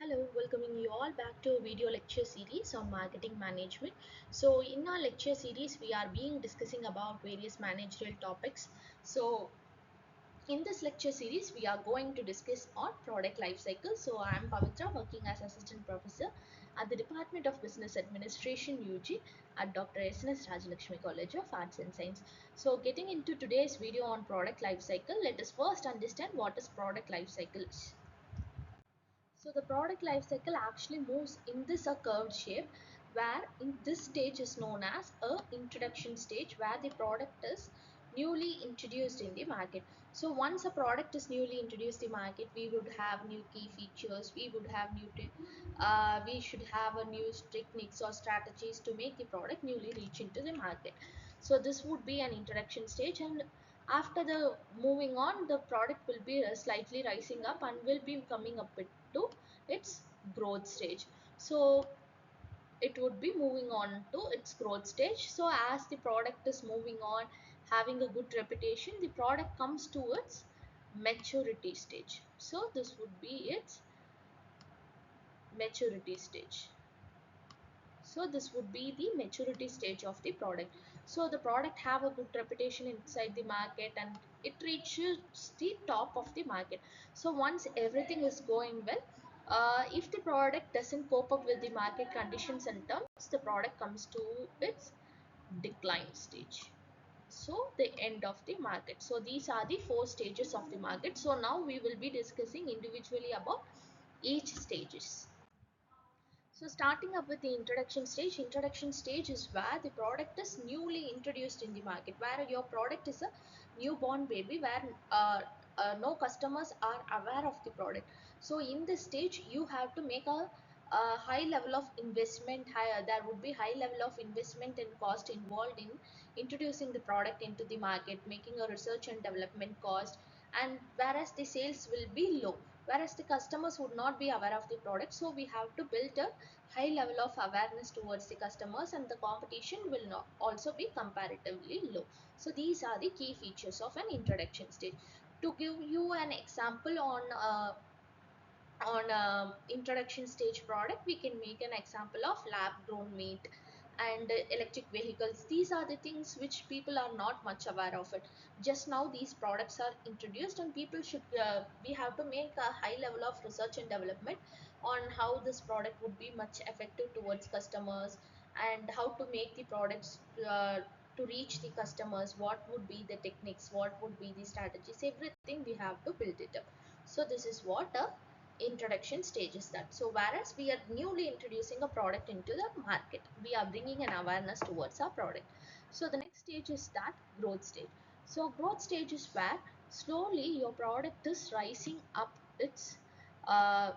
Hello, welcoming you all back to a video lecture series on marketing management. So in our lecture series, we are being discussing about various managerial topics. So in this lecture series, we are going to discuss on product life cycle. So I am Pavitra, working as assistant professor at the Department of Business Administration UG at Dr. SNS Rajalakshmi College of Arts and Science. So getting into today's video on product life cycle, let us first understand what is product life cycle is. So the product life cycle actually moves in this a curved shape, where in this stage is known as a introduction stage, where the product is newly introduced in the market. So once a product is newly introduced in the market, we would have new key features, we would have we should have a new techniques or strategies to make the product newly reach into the market. So this would be an introduction stage, and after the moving on, the product will be slightly rising up and will be coming up to its growth stage. So it would be moving on to its growth stage. So as the product is moving on, having a good reputation, the product comes to its maturity stage. So this would be its maturity stage. So this would be the maturity stage of the product. So the product have a good reputation inside the market and it reaches the top of the market. So once everything is going well, if the product doesn't cope up with the market conditions and terms, the product comes to its decline stage. So the end of the market. So these are the four stages of the market. So now we will be discussing individually about each stages. So starting up with the introduction stage is where the product is newly introduced in the market, where your product is a newborn baby, where no customers are aware of the product. So in this stage, you have to make a high level of investment. There would be high level of investment and cost involved in introducing the product into the market, making a research and development cost, and whereas the sales will be low, whereas the customers would not be aware of the product. So we have to build a high level of awareness towards the customers, and the competition will not also be comparatively low. So these are the key features of an introduction stage. To give you an example on introduction stage product, we can make an example of lab grown meat and electric vehicles. These are the things which people are not much aware of it. Just now these products are introduced, and people should we have to make a high level of research and development on how this product would be much effective towards customers, and how to make the products to reach the customers, what would be the techniques, what would be the strategies, everything we have to build it up. So this is what a introduction stage is that. So whereas we are newly introducing a product into the market, we are bringing an awareness towards our product. So the next stage is that growth stage. So growth stage is where slowly your product is rising up its uh,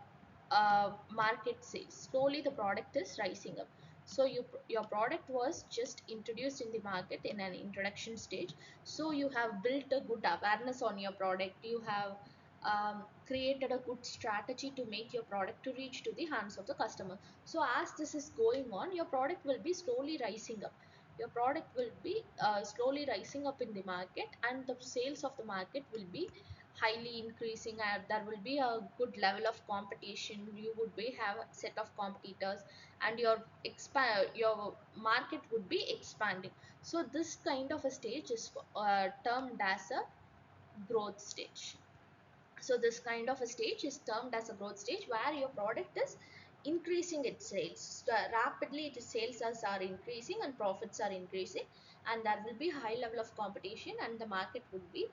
market sales. Slowly the product is rising up. So your product was just introduced in the market in an introduction stage. So you have built a good awareness on your product. You have created a good strategy to make your product to reach to the hands of the customer. So as this is going on, your product will be slowly rising up. Your product will be slowly rising up in the market, and the sales of the market will be highly increasing. There will be a good level of competition. You would be have a set of competitors, and your market would be expanding. So this kind of a stage is termed as a growth stage. So this kind of a stage is termed as a growth stage, where your product is increasing its sales rapidly. The sales are increasing and profits are increasing, and there will be high level of competition, and the market would be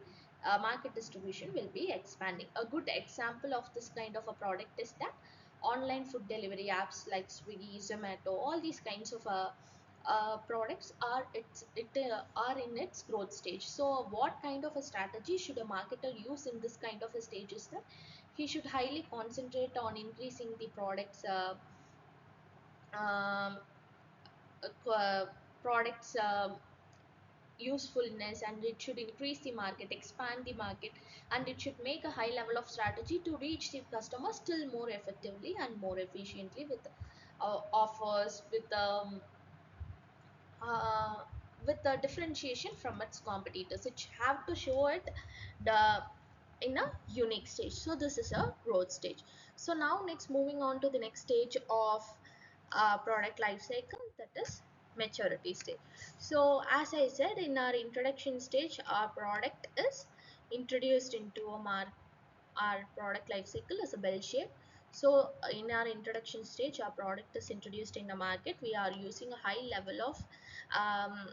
market distribution will be expanding. A good example of this kind of a product is that online food delivery apps like Swiggy, Zomato, all these kinds of products are in its growth stage. So what kind of a strategy should a marketer use in this kind of a stage is that he should highly concentrate on increasing the products um, products usefulness, and it should increase the market, expand the market, and it should make a high level of strategy to reach the customer still more effectively and more efficiently with offers, uh, with the differentiation from its competitors. It have to show it the in a unique stage. So this is a growth stage. So now next, moving on to the next stage of product life cycle, that is maturity stage. So as I said in our introduction stage, our product is introduced into a our product life cycle is a bell shape. So in our introduction stage, our product is introduced in the market. We are using a high level of um,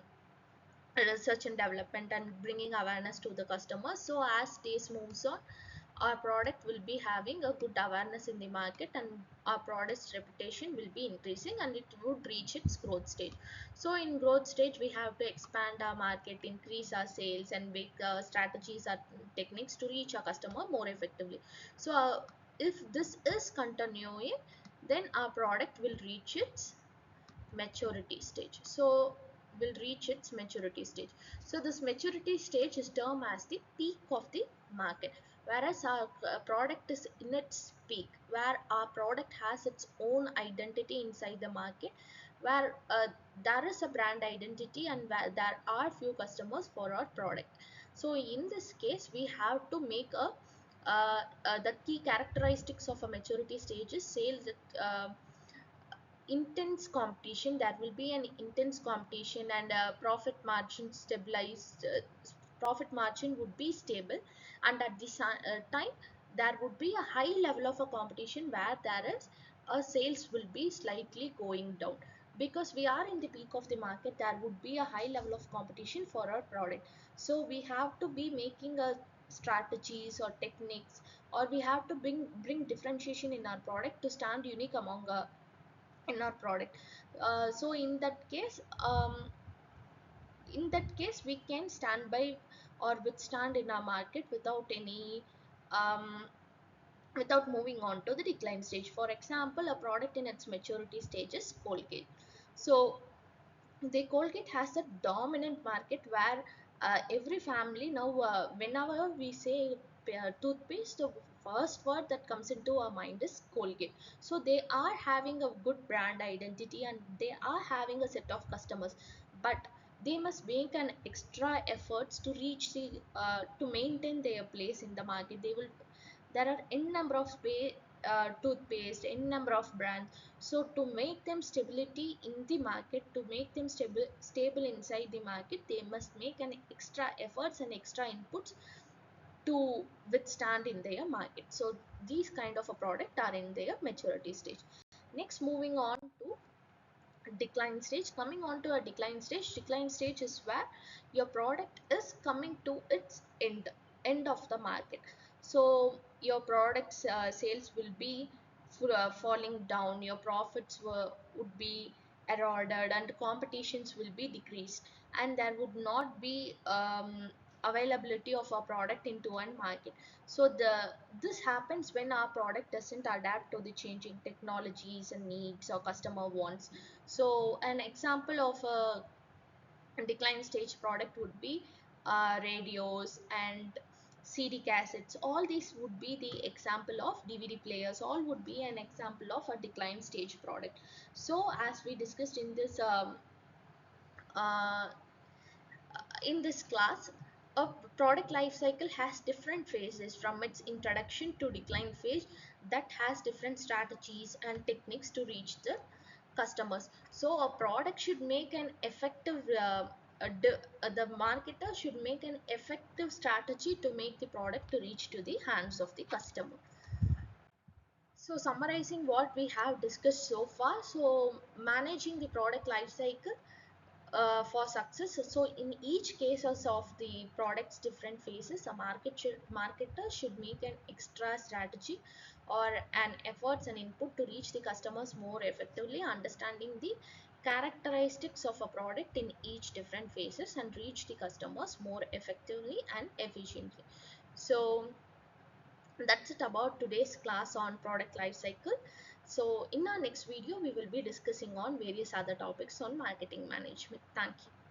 research and development and bringing awareness to the customers. So as days moves on, our product will be having a good awareness in the market, and our product's reputation will be increasing, and it would reach its growth stage. So in growth stage, we have to expand our market, increase our sales, and make strategies or techniques to reach our customer more effectively. So if this is continuing, then our product will reach its maturity stage. So will reach its maturity stage. So this maturity stage is termed as the peak of the market, whereas our product is in its peak, where our product has its own identity inside the market, where there is a brand identity and where there are few customers for our product. So in this case, we have to make a the key characteristics of a maturity stage is sales intense competition. There will be an intense competition, and profit margin stabilized, profit margin would be stable, and at the time there would be a high level of a competition where there is a sales will be slightly going down, because we are in the peak of the market. There would be a high level of competition for our product. So we have to be making a strategies or techniques, or we have to bring differentiation in our product to stand unique among in our product. So in that case we can stand by or withstand in our market without any um, without moving on to the decline stage. For example, a product in its maturity stage is Colgate. So the Colgate has a dominant market where every family now, whenever we say toothpaste, the first word that comes into our mind is Colgate. So they are having a good brand identity, and they are having a set of customers, but they must make an extra efforts to reach the to maintain their place in the market. They will There are n number of toothpaste, n number of brands. So to make them stability in the market, to make them stable inside the market, they must make an extra efforts and extra inputs to withstand in their market. So these kind of a product are in their maturity stage. Next, moving on to decline stage. Coming on to a decline stage is where your product is coming to its end of the market. So your product's sales will be falling down, your profits would be eroded, and competitions will be decreased, and there would not be availability of our product into one market. So this happens when our product doesn't adapt to the changing technologies and needs or customer wants. So an example of a decline stage product would be radios and CD cassettes. All these would be the example of DVD players. All would be an example of a decline stage product. So as we discussed uh, in this class, a product life cycle has different phases from its introduction to decline phase, that has different strategies and techniques to reach the customers. So a product should make an effective the marketer should make an effective strategy to make the product to reach to the hands of the customer. So summarizing what we have discussed so far, so managing the product life cycle for success. So in each cases of the product's different phases, a marketer should make an extra strategy or an efforts and input to reach the customers more effectively, understanding the characteristics of a product in each different phases, and reach the customers more effectively and efficiently. So that's it about today's class on product life cycle. So in our next video, we will be discussing on various other topics on marketing management. Thank you.